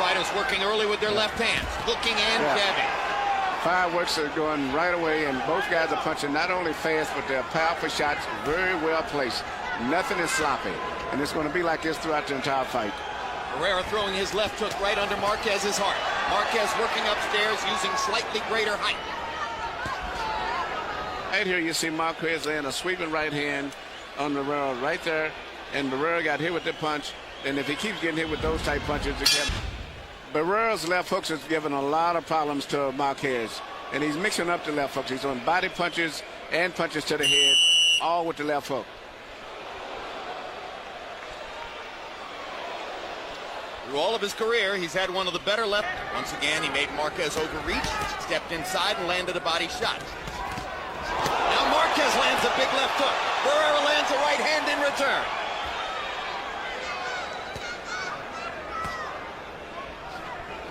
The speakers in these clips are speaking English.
fighters working early with their left hands, hooking and jabbing. Fireworks are going right away, and both guys are punching not only fast, but they're powerful shots, very well placed. Nothing is sloppy, and it's going to be like this throughout the entire fight. Barraera throwing his left hook right under Márquez's heart. Márquez working upstairs using slightly greater height. Right here you see Márquez laying a sweeping right hand on Barraera right there, and Barraera got hit with the punch, and if he keeps getting hit with those type punches again, Barrera's left hooks is giving a lot of problems to Márquez, and he's mixing up the left hooks. He's doing body punches and punches to the head, all with the left hook. Through all of his career, he's had one of the better left. Once again, he made Márquez overreach, stepped inside and landed a body shot. Now Márquez lands a big left hook. Barraera lands a right hand in return.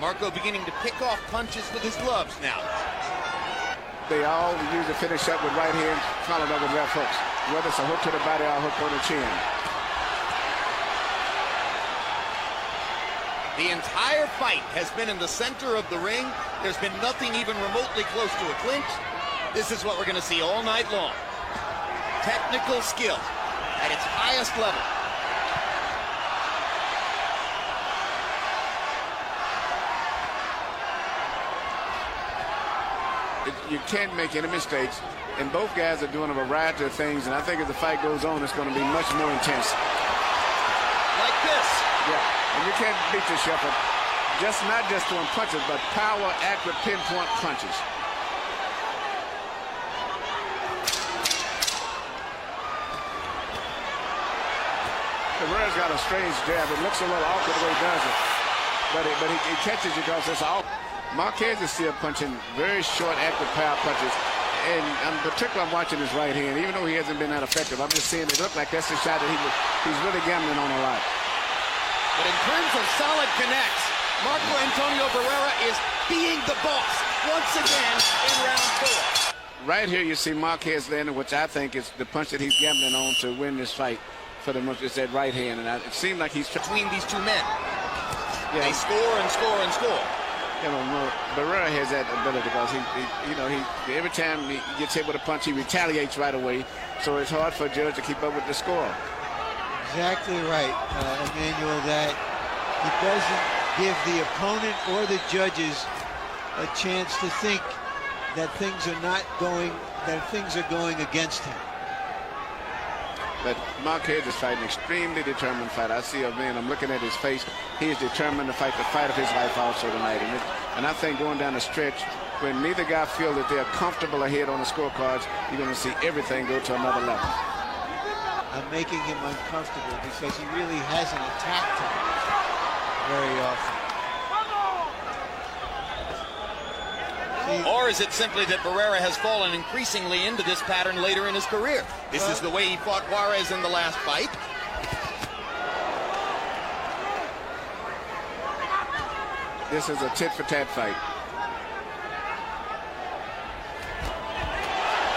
Marco beginning to pick off punches with his gloves now. They all use to finish up with right hands, followed up with left hooks. Whether it's a hook to the body or a hook on the chin. The entire fight has been in the center of the ring. There's been nothing even remotely close to a clinch. This is what we're going to see all night long. Technical skill at its highest level. You can't make any mistakes, and both guys are doing a variety of things, and I think as the fight goes on, it's going to be much more intense. Like this. Yeah, and you can't beat yourself up not just throwing punches, but power, accurate, pinpoint punches. Barraera's got a strange jab. It looks a little awkward the way he does it, but he catches you because it's all. Márquez is still punching very short, accurate power punches, and I'm particularly watching his right hand. Even though he hasn't been that effective, I'm just seeing it look like that's the shot that he's really gambling on a lot. But in terms of solid connects, Marco Antonio Barraera is being the boss once again in round 4. Right here you see Márquez landing, which I think is the punch that he's gambling on to win this fight for the most. It's that right hand, and it seemed like he's between these two men. Yeah. They score and score and score. You know, Barraera has that ability because every time he gets hit with a punch, he retaliates right away. So it's hard for a judge to keep up with the score. Exactly right, Emmanuel. That he doesn't give the opponent or the judges a chance to think that things are going against him. But Márquez is fighting an extremely determined fight. I see a man, I'm looking at his face. He is determined to fight the fight of his life also tonight. And I think going down the stretch, when neither guy feels that they're comfortable ahead on the scorecards, you're going to see everything go to another level. I'm making him uncomfortable because he really hasn't attacked him very often. Or is it simply that Barraera has fallen increasingly into this pattern later in his career? This is the way he fought Juarez in the last fight. This is a tit-for-tat fight.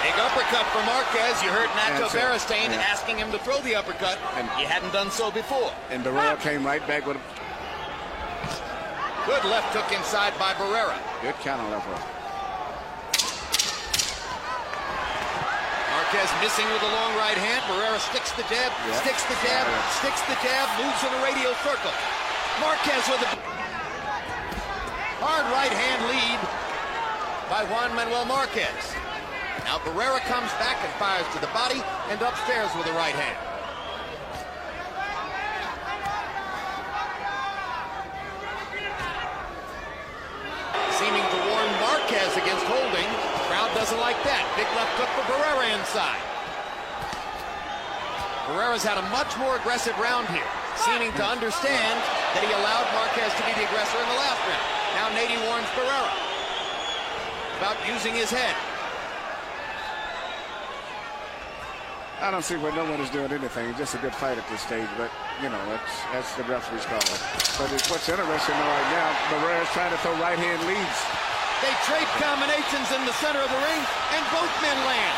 Big uppercut for Márquez. You heard Nacho Beristain asking him to throw the uppercut, and he hadn't done so before. And Barraera came right back with a good left hook inside by Barraera. Good counter left hook. Márquez missing with a long right hand. Barraera sticks the jab, sticks the jab, sticks the jab, moves in a radial circle. Márquez with a hard right hand lead by Juan Manuel Márquez. Now Barraera comes back and fires to the body and upstairs with a right hand. Seeming to warn Márquez against holding. Crowd doesn't like that. Big left hook for Barraera inside. Barrera's had a much more aggressive round here, seeming to understand that he allowed Márquez to be the aggressor in the last round. Now Nady warns Barraera about using his head. I don't see where no one is doing anything. It's just a good fight at this stage, but, you know, that's the referee's call. But what's interesting right now, Barraera's trying to throw right-hand leads. They trade combinations in the center of the ring, and both men land.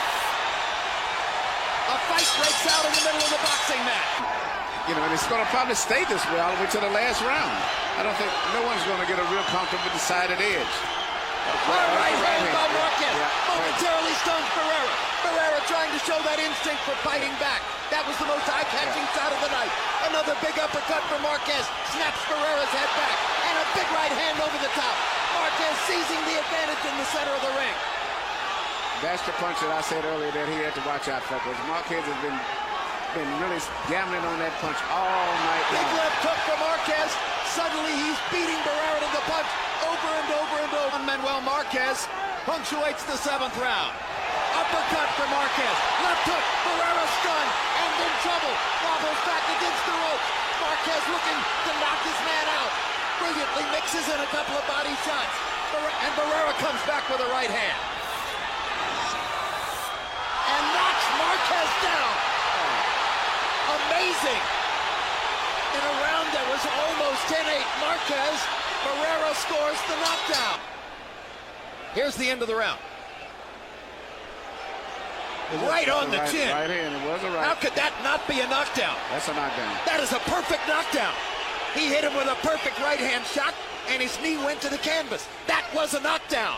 A fight breaks out in the middle of the boxing match. You know, and it's going to probably stay this way all the way to the last round. I don't think no one's going to get a real comfortable decided edge. Hard right hand by Márquez. Yeah. Momentarily stuns Barraera. Barraera trying to show that instinct for fighting back. That was the most eye-catching shot of the night. Another big uppercut for Márquez. Snaps Barrera's head back. And a big right hand over the top. Márquez seizing the advantage in the center of the ring. That's the punch that I said earlier that he had to watch out for, because Márquez has been really gambling on that punch all night long. Big left hook for Márquez. Suddenly he's beating Barraera to the punch over and over and over. Manuel Márquez punctuates the 7th round. Uppercut for Márquez. Left hook. Barraera stunned and in trouble. Wobbles back against the rope. Márquez looking to knock his man out. Brilliantly mixes in a couple of body shots. And Barraera comes back with a right hand. And knocks Márquez down. Amazing. In a round that was almost 10-8, Márquez, Barraera scores the knockdown. Here's the end of the round. Right on the chin. Right hand, it was a right. How could that not be a knockdown? That's a knockdown. That is a perfect knockdown. He hit him with a perfect right hand shot, and his knee went to the canvas. That was a knockdown.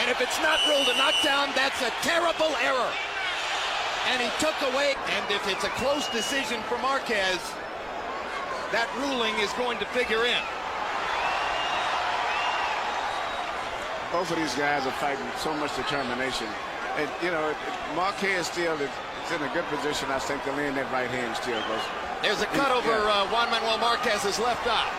And if it's not ruled a knockdown, that's a terrible error. And he took away, and if it's a close decision for Márquez, that ruling is going to figure in. Both of these guys are fighting with so much determination. And, you know, Márquez still is in a good position, I think, to land that right hand still. There's a cut over Juan Manuel Márquez's left eye.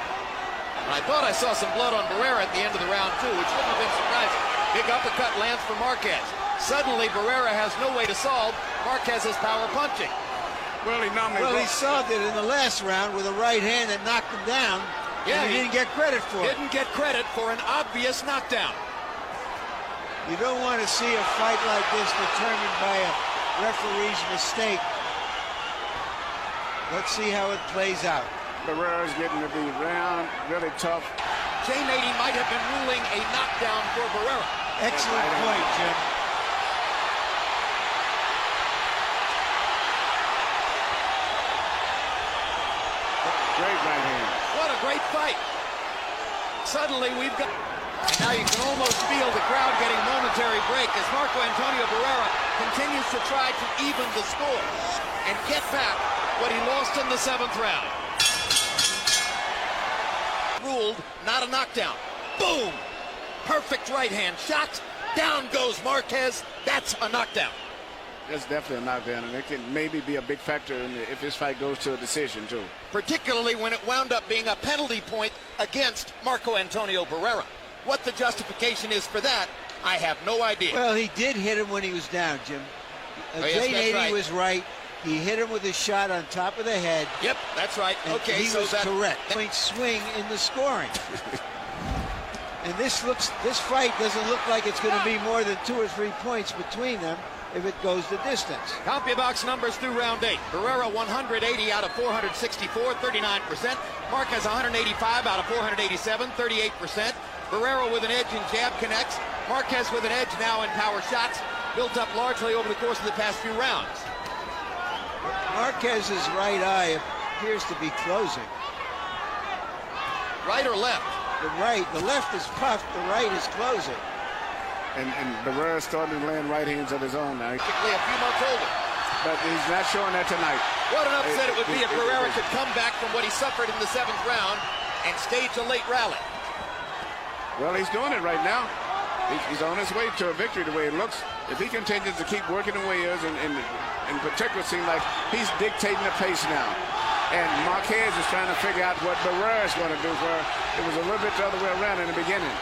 And I thought I saw some blood on Barraera at the end of the round, too, which wouldn't have been surprising. Big uppercut lands for Márquez. Suddenly, Barraera has no way to solve Márquez's power punching. Well, he solved it in the last round with a right hand that knocked him down. Yeah, and he didn't get credit for it. Didn't get credit for an obvious knockdown. You don't want to see a fight like this determined by a referee's mistake. Let's see how it plays out. Barraera's getting to be round, really tough. Jay Nady might have been ruling a knockdown for Barraera. Excellent point, Jim. Great right hand. What a great fight. Suddenly we've got... And now you can almost feel the crowd getting momentary break as Marco Antonio Barraera continues to try to even the score and get back what he lost in the 7th round. Ruled not a knockdown. Boom! Perfect right hand shot. Down goes Márquez. That's a knockdown. That's definitely a knockdown, and it can maybe be a big factor if this fight goes to a decision, too. Particularly when it wound up being a penalty point against Marco Antonio Barraera. What the justification is for that, I have no idea. Well, he did hit him when he was down, Jim. Jay Nady was right. He hit him with a shot on top of the head. Yep, that's right. And okay, he so was correct. Point swing in the scoring. And this fight doesn't look like it's going to be more than 2 or 3 points between them if it goes the distance. CompuBox numbers through round 8. Barraera 180 out of 464, 39%. Márquez 185 out of 487, 38%. Barraera with an edge in jab connects. Márquez with an edge now in power shots, built up largely over the course of the past few rounds. Márquez's right eye appears to be closing. Right or left? The left is puffed, the right is closing. And Barraera's starting to land right hands of his own now. Particularly a few months older. But he's not showing that tonight. What an upset it would be if Barraera could come back from what he suffered in the 7th round and stage a late rally. Well, he's doing it right now. He's on his way to a victory the way it looks. If he continues to keep working the way he is, and in particular, it seems like he's dictating the pace now. And Márquez is trying to figure out what Barraera is going to do, where it was a little bit the other way around in the beginning.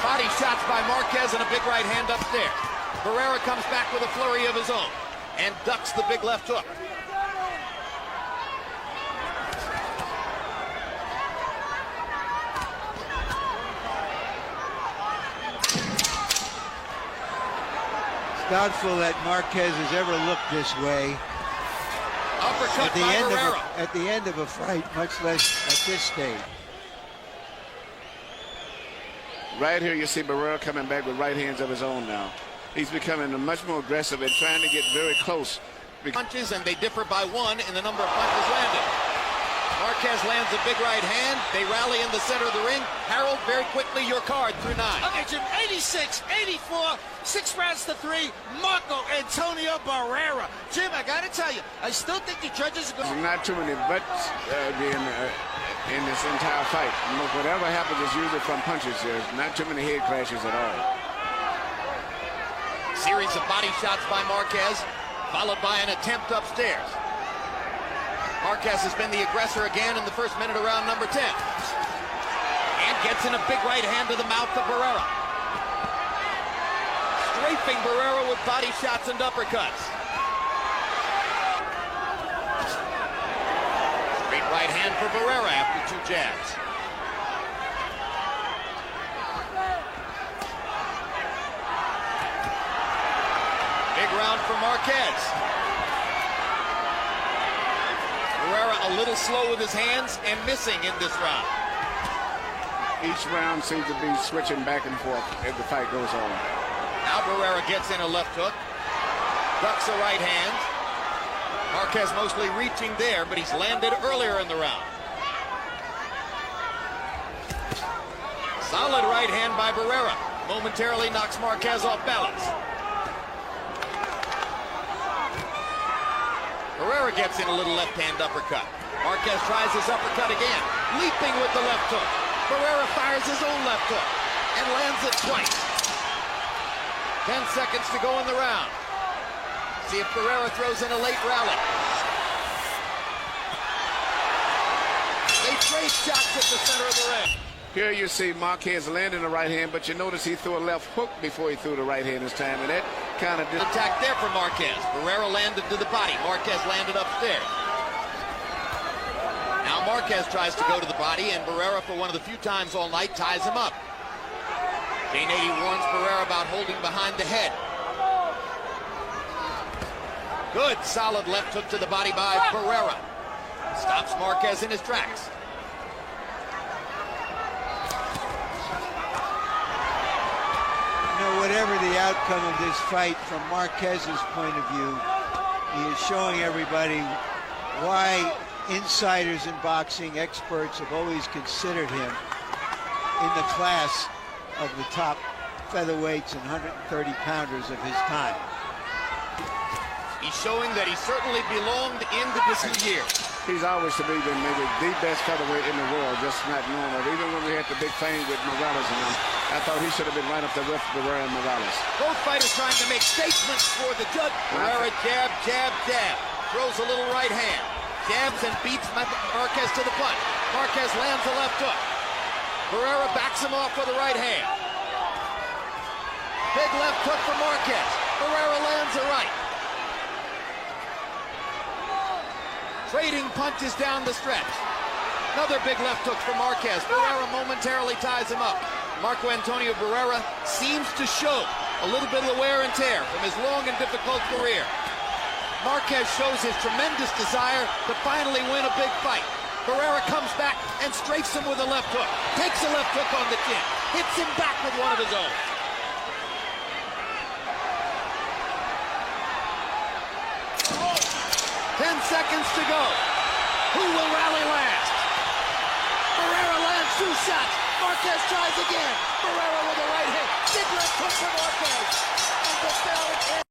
Body shots by Márquez and a big right hand upstairs. Barraera comes back with a flurry of his own and ducks the big left hook. It's doubtful that Márquez has ever looked this way. Uppercut by Barraera. At the end of a fight, much less at this stage. Right here, you see Barraera coming back with right hands of his own now. He's becoming much more aggressive and trying to get very close. Punches, and they differ by 1 in the number of punches landed. Márquez lands a big right hand. They rally in the center of the ring. Harold, very quickly, your card through 9. Okay, Jim, 86, 84, 6 rounds to 3, Marco Antonio Barraera. Jim, I got to tell you, I still think the judges are going There's not too many butts in this entire fight. Whatever happens is usually from punches. There's not too many head clashes at all. Series of body shots by Márquez, followed by an attempt upstairs. Márquez has been the aggressor again in the first minute of round number 10. And gets in a big right hand to the mouth of Barraera. Strafing Barraera with body shots and uppercuts. Straight right hand for Barraera after 2 jabs. Big round for Márquez. Barraera a little slow with his hands and missing in this round. Each round seems to be switching back and forth as the fight goes on. Now Barraera gets in a left hook, ducks a right hand. Márquez mostly reaching there, but he's landed earlier in the round. Solid right hand by Barraera. Momentarily knocks Márquez off balance. Barraera gets in a little left hand uppercut. Márquez tries his uppercut again, leaping with the left hook. Barraera fires his own left hook and lands it twice. 10 seconds to go in the round. See if Barraera throws in a late rally. They trade shots at the center of the ring. Here you see Márquez landing the right hand, but you notice he threw a left hook before he threw the right hand this time, and that kind of did. Attack there for Márquez. Barraera landed to the body. Márquez landed upstairs. Now Márquez tries to go to the body, and Barraera, for one of the few times all night, ties him up. Shane 80 warns Barraera about holding behind the head. Good, solid left hook to the body by Barraera. Stops Márquez in his tracks. Whatever the outcome of this fight, from Márquez's point of view, he is showing everybody why insiders in boxing, experts, have always considered him in the class of the top featherweights and 130-pounders of his time. He's showing that he certainly belonged in this year. He's always to be maybe the best featherweight in the world, just not known of. Even when we had the big fame with Morales and them, I thought he should have been right up there with Barraera and Morales. Both fighters trying to make statements for the judge. Barraera jab, jab, jab. Throws a little right hand. Jabs and beats Márquez to the punch. Márquez lands a left hook. Barraera backs him off with a right hand. Big left hook for Márquez. Barraera lands a right. Trading punches down the stretch. Another big left hook for Márquez. Barraera momentarily ties him up. Marco Antonio Barraera seems to show a little bit of the wear and tear from his long and difficult career. Márquez shows his tremendous desire to finally win a big fight. Barraera comes back and strafes him with a left hook. Takes a left hook on the chin. Hits him back with one of his own. Seconds to go. Who will rally last? Barraera lands 2 shots. Márquez tries again. Barraera with a right hand. Big left hook for Márquez. And the